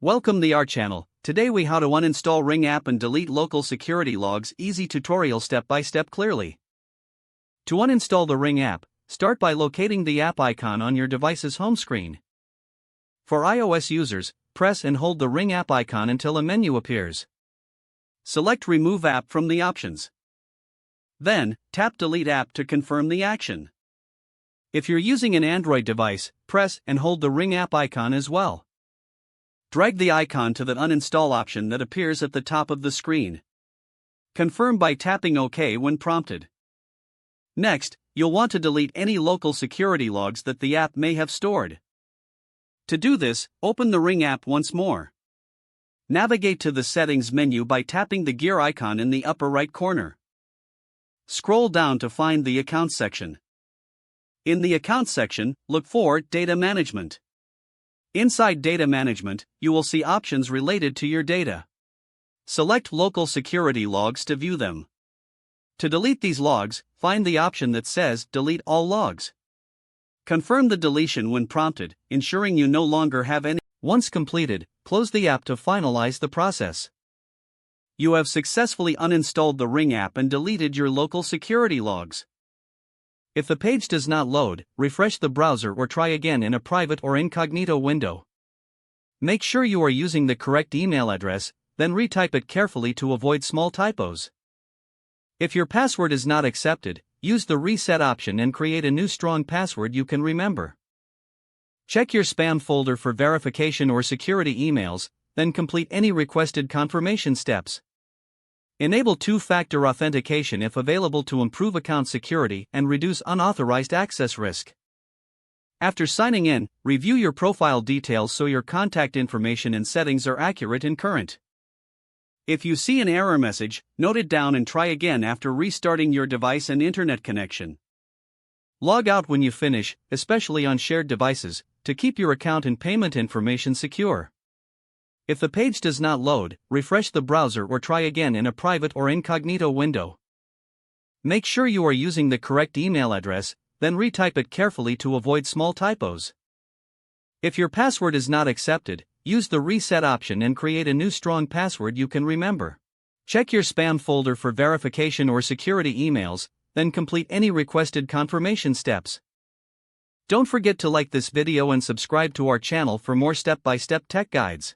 Welcome to our channel. Today we how to uninstall Ring app and delete local security logs. Easy tutorial step by step clearly. To uninstall the Ring app, start by locating the app icon on your device's home screen. For iOS users, press and hold the Ring app icon until a menu appears. Select Remove app from the options. Then, tap Delete app to confirm the action. If you're using an Android device, press and hold the Ring app icon as well. Drag the icon to the Uninstall option that appears at the top of the screen. Confirm by tapping OK when prompted. Next, you'll want to delete any local security logs that the app may have stored. To do this, open the Ring app once more. Navigate to the Settings menu by tapping the gear icon in the upper right corner. Scroll down to find the Accounts section. In the Accounts section, look for Data Management. Inside Data Management, you will see options related to your data. Select Local Security Logs to view them. To delete these logs, find the option that says Delete All Logs. Confirm the deletion when prompted, ensuring you no longer have any. Once completed, close the app to finalize the process. You have successfully uninstalled the Ring app and deleted your local security logs. If the page does not load, refresh the browser or try again in a private or incognito window. Make sure you are using the correct email address, then retype it carefully to avoid small typos. If your password is not accepted, use the reset option and create a new strong password you can remember. Check your spam folder for verification or security emails, then complete any requested confirmation steps. Enable two-factor authentication if available to improve account security and reduce unauthorized access risk. After signing in, review your profile details so your contact information and settings are accurate and current. If you see an error message, note it down and try again after restarting your device and internet connection. Log out when you finish, especially on shared devices, to keep your account and payment information secure. If the page does not load, refresh the browser or try again in a private or incognito window. Make sure you are using the correct email address, then retype it carefully to avoid small typos. If your password is not accepted, use the reset option and create a new strong password you can remember. Check your spam folder for verification or security emails, then complete any requested confirmation steps. Don't forget to like this video and subscribe to our channel for more step-by-step tech guides.